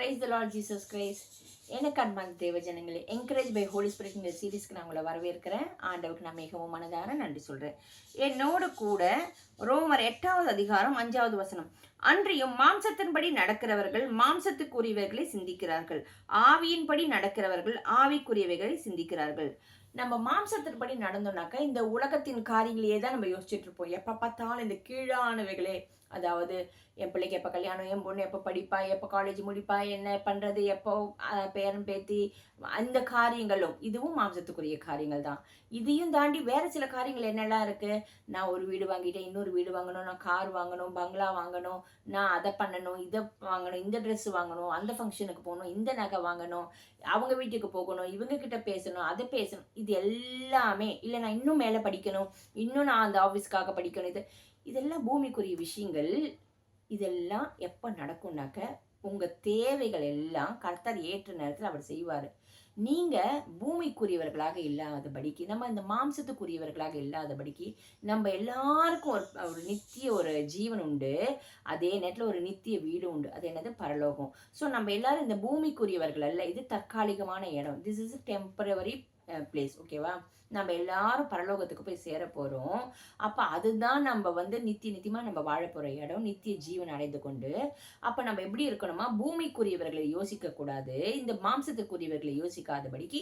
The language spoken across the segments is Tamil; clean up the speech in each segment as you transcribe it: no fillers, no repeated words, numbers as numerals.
Praise the Lord Jesus Christ. எனக்கு அன்பான தேவ ஜனங்களே, என்கரேஜ் பை ஹோலி ஸ்பிரிட் இந்த சீரீஸ்க்கு நான் உங்களை வரவேற்கிறேன். ஆண்டவருக்கு நான் மிகவும் மனதார நன்றி சொல்கிறேன். என்னோடு கூட ரோமர் 8வது அதிகாரம் 5வது வசனம். அன்றியும் மாம்சத்தின்படி நடக்கிறவர்கள் மாம்சத்துக்குரியவைகளை சிந்திக்கிறார்கள், ஆவியின்படி நடக்கிறவர்கள் ஆவிக்குரியவைகளை சிந்திக்கிறார்கள். நம்ம மாம்சத்தின்படி நடந்தோம்னாக்கா இந்த உலகத்தின் காரியங்களையே தான் நம்ம யோசிச்சுட்டு இருப்போம். எப்போ பார்த்தாலும் இந்த கீழானவைகளே, அதாவது என் பிள்ளைக்கு எப்போ கல்யாணம், என் பொண்ணு எப்போ படிப்பா, எப்போ காலேஜ் முடிப்பா, என்ன பண்ணுறது, எப்போ பேரன் பேத்தி, அந்த காரியங்களும் இதுவும் மாம்சத்துக்குரிய காரியங்கள் தான். இதையும் தாண்டி வேறு சில காரியங்கள் என்னெல்லாம் இருக்குது. நான் ஒரு வீடு வாங்கிட்டேன், இன்னொரு வீடு வாங்கணும், நான் கார் வாங்கணும், பங்களா வாங்கணும், நான் அதை பண்ணணும், இதை வாங்கணும், இந்த ட்ரெஸ் வாங்கணும், அந்த ஃபங்க்ஷனுக்கு போகணும், இந்த நகை வாங்கணும், அவங்க வீட்டுக்கு போகணும், இவங்கக்கிட்ட பேசணும், அதை பேசணும். இது எல்லாமே இல்லை, நான் இன்னும் மேலே படிக்கணும், இன்னும் நான் அந்த ஆஃபீஸ்க்காக படிக்கணும். இதெல்லாம் பூமிக்குரிய விஷயங்கள். இதெல்லாம் எப்போ நடக்கும்னாக்க உங்கள் தேவைகள் எல்லாம் கர்த்தர் ஏற்ற நேரத்தில் அவர் செய்வார். நீங்கள் பூமிக்குரியவர்களாக இல்லாதபடிக்கு, நம்ம இந்த மாம்சத்துக்குரியவர்களாக இல்லாதபடிக்கு, நம்ம எல்லாருக்கும் ஒரு நித்திய ஒரு ஜீவன் உண்டு. அதே நேரத்தில் ஒரு நித்திய வீடு உண்டு. அது என்னது? பரலோகம். ஸோ நம்ம எல்லாரும் இந்த பூமிக்குரியவர்கள் அல்ல. இது தற்காலிகமான இடம். This is temporary place. ஓகேவா? நம்ம எல்லாரும் பரலோகத்துக்கு போய் சேர போகிறோம். அப்போ அதுதான் நம்ம நித்தியமாக நம்ம வாழ போகிற இடம், நித்திய ஜீவன் அடைந்து கொண்டு. அப்போ நம்ம எப்படி இருக்கணுமா? பூமிக்குரியவர்களை யோசிக்கக்கூடாது, இந்த மாம்சத்துக்குரியவர்களை யோசிக்காதபடிக்கு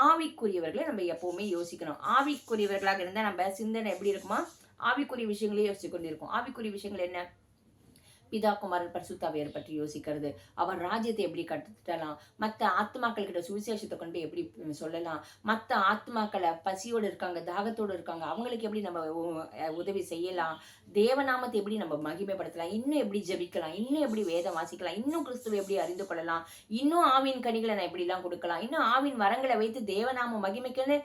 ஆவிக்குரியவர்களை நம்ம எப்போவுமே யோசிக்கணும். ஆவிக்குரியவர்களாக இருந்தால் நம்ம சிந்தனை எப்படி இருக்குமா? ஆவிக்குரிய விஷயங்களே யோசிச்சு கொண்டு இருக்கும். ஆவிக்குரிய விஷயங்கள் என்ன? பிதா குமாரன் பரிசுத்தாவியரை பற்றி யோசிக்கிறது, அவர் ராஜ்யத்தை எப்படி கட்டலாம், மற்ற ஆத்மாக்கள் கிட்ட சுவிசேஷத்தை கொண்டு எப்படி சொல்லலாம், மற்ற ஆத்மாக்களை பசியோடு இருக்காங்க, தாகத்தோடு இருக்காங்க, அவங்களுக்கு எப்படி நம்ம உதவி செய்யலாம், தேவநாமத்தை எப்படி நம்ம மகிமைப்படுத்தலாம், இன்னும் எப்படி ஜெபிக்கலாம், இன்னும் எப்படி வேதம் வாசிக்கலாம், இன்னும் கிறிஸ்துவை எப்படி அறிந்து கொள்ளலாம், இன்னும் ஆவின் கனிகளை நான் எப்படிலாம் கொடுக்கலாம், இன்னும் ஆவின் வரங்களை வைத்து தேவநாம மகிமைக்குன்னு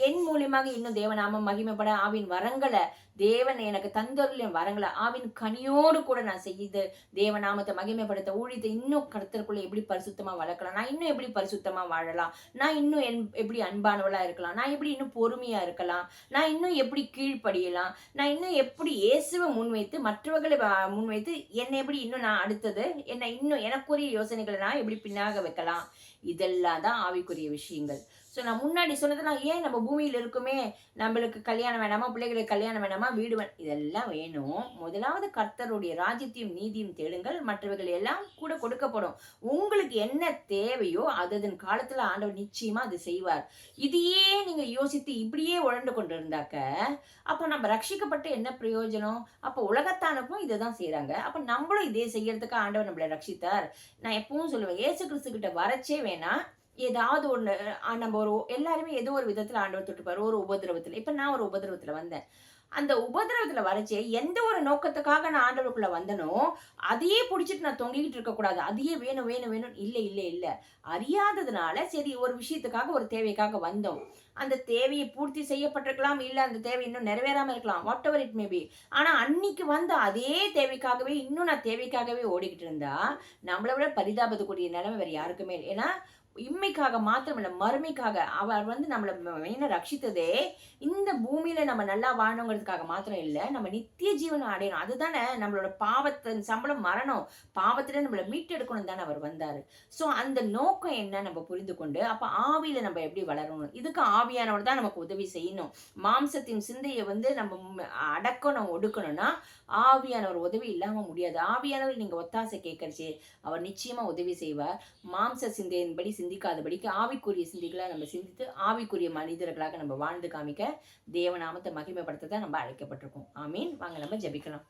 என் மூலியமாக இன்னும் தேவநாமம் மகிமைப்பட ஆவின் வரங்களை தேவன் எனக்கு தந்தொருள் வரங்களை ஆவின் கனியோடு கூட நான் செய்து தேவநாமத்தை மகிமைப்படுத்த ஊழியத்தை இன்னும் கருத்தருக்குள்ள எப்படி பரிசுத்தமாக வளர்க்கலாம், நான் இன்னும் எப்படி பரிசுத்தமாக வாழலாம், நான் இன்னும் எப்படி அன்பானவளாக இருக்கலாம், நான் எப்படி இன்னும் பொறுமையாக இருக்கலாம், நான் இன்னும் எப்படி கீழ்ப்படியலாம், நான் இன்னும் எப்படி இயேசுவை முன்வைத்து மற்றவர்களை முன்வைத்து என்னை எப்படி இன்னும் நான் அடுத்தது என்னை இன்னும் எனக்குரிய யோசனைகளை நான் எப்படி பின்னாக வைக்கலாம். இதெல்லாம் தான் ஆவிக்குரிய விஷயங்கள். ஸோ நான் முன்னாடி சொன்னதெல்லாம் ஏன் நம்ம பூமியில் இருக்குமே, நம்மளுக்கு கல்யாணம் வேணாமா, பிள்ளைகளுக்கு கல்யாணம் வேணாமா, வீடு இதெல்லாம் வேணும். முதலாவது கர்த்தருடைய ராஜ்யத்தையும் நீதியும் தேடுங்கள், மற்றவர்கள் எல்லாம் கூட கொடுக்கப்படும். உங்களுக்கு என்ன தேவையோ அதன் காலத்தில் ஆண்டவர் நிச்சயமா அது செய்வார். இதையே நீங்க யோசித்து இப்படியே உழண்டு கொண்டு இருந்தாக்க அப்போ நம்ம ரட்சிக்கப்பட்டு என்ன பிரயோஜனம்? அப்போ உலகத்தானுக்கும் இதை தான் செய்கிறாங்க. அப்போ நம்மளும் இதே செய்யறதுக்கு ஆண்டவர் நம்மளை ரட்சித்தார். நான் எப்பவும் சொல்லுவேன், இயேசு கிறிஸ்து கிட்ட வரச்சே வேணாம், ஏதாவது ஒன்று நம்ம எல்லாருமே ஏதோ ஒரு விதத்தில் ஆண்டவர் தொட்டுப்பார், ஒரு உபதிரவத்தில். இப்போ நான் ஒரு உபதிரவத்தில் வந்தேன். அந்த உபதிரவத்தில் வரைச்சே எந்த ஒரு நோக்கத்துக்காக நான் ஆண்டவருக்குள்ள வந்தனோ அதையே பிடிச்சிட்டு நான் தொங்கிக்கிட்டு இருக்கக்கூடாது. அதையே வேணும் வேணும் வேணும் இல்லை இல்லை இல்லை, அறியாததுனால சரி ஒரு விஷயத்துக்காக ஒரு தேவைக்காக வந்தோம். அந்த தேவையை பூர்த்தி செய்யப்பட்டிருக்கலாம், இல்லை அந்த தேவை இன்னும் நிறைவேறாமல் இருக்கலாம், வாட் எவர் இட் மேபி. ஆனால் அன்னைக்கு வந்த அதே தேவைக்காகவே இன்னும் நான் தேவைக்காகவே ஓடிக்கிட்டு இருந்தா நம்மளை விட பரிதாபத்துக்குரிய நிலைமை வேறு யாருக்குமே இல்லை. ஏன்னா இம்மைக்காக மாத்திரமில்லை, மறுமைக்காக அவர் நம்மளை மெயினாக ரட்சித்ததே இந்த பூமியில நம்ம நல்லா வாழணுங்கிறதுக்காக மாத்திரம் இல்லை, நம்ம நித்திய ஜீவனை அடையணும். அதுதானே நம்மளோட பாவத்தின் சம்பளம் மரணம். பாவத்துல நம்மளை மீட்டெடுக்கணும் தானே அவர் வந்தாரு. ஸோ அந்த நோக்கம் என்ன நம்ம புரிந்து கொண்டு அப்போ ஆவியில நம்ம எப்படி வளரணும், இதுக்கு ஆவியானவர் தான் நமக்கு உதவி செய்யணும். மாம்சத்தின் சிந்தையை நம்ம அடக்கணும், ஒடுக்கணும்னா ஆவியானவர் உதவி இல்லாமல் முடியாது. ஆவியானவர் நீங்கள் ஒத்தாசை கேட்கறச்சே அவர் நிச்சயமா உதவி செய்வார். மாம்ச சிந்தையின்படி சிந்திக்காதபடிக்கு ஆவிக்குரிய சிந்திகளை நம்ம சிந்தித்து ஆவிக்குரிய மனிதர்களாக நம்ம வாழ்ந்து காமிக்க தேவநாமத்தை மகிமைப்படுத்த தான் நம்ம அழைக்கப்பட்டிருக்கோம். ஆமீன். வாங்க நம்ம ஜெபிக்கலாம்.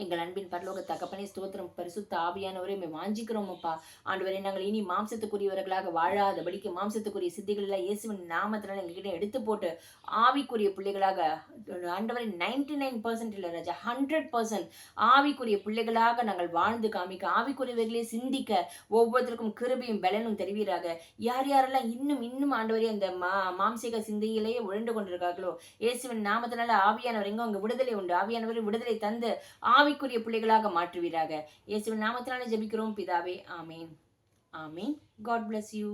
எங்கள் அன்பின் பரலோக தகப்பனே, ஸ்தோத்திரம். பரிசுத்த ஆவியானவரே வாஞ்சிக்கிறோமப்பா. ஆண்டவரே, நாங்கள் இனி மாம்சத்துக்குரியவர்களாக வாழாதபடிக்கு மாம்சத்துக்குரிய சித்திகள் எல்லாம் இயேசுவின் நாமத்தினால எங்ககிட்ட எடுத்து போட்டு ஆவிக்குரிய பிள்ளைகளாக ஆண்டவரே 99% இல்லை ராஜா, 100% ஆவிக்குரிய பிள்ளைகளாக நாங்கள் வாழ்ந்து காமிக்க, ஆவிக்குரியவர்களே சிந்திக்க ஒவ்வொருத்தருக்கும் கிருபையும் பலனும் தெரிவீராக. யார் யாரெல்லாம் இன்னும் இன்னும் ஆண்டவரே அந்த மாம்சிக சிந்தையிலேயே உழண்டு கொண்டிருக்கார்களோ இயேசுவின் நாமத்தினால ஆவியானவர் எங்க உங்க விடுதலை உண்டு. ஆவியானவர் விடுதலை தந்து ஆவிக்குரிய பிள்ளைகளாக மாற்றுவீராக. இயேசுவின் நாமத்தினால ஜெபிக்கிறோம் பிதாவே. ஆமீன். ஆமீன். God bless you.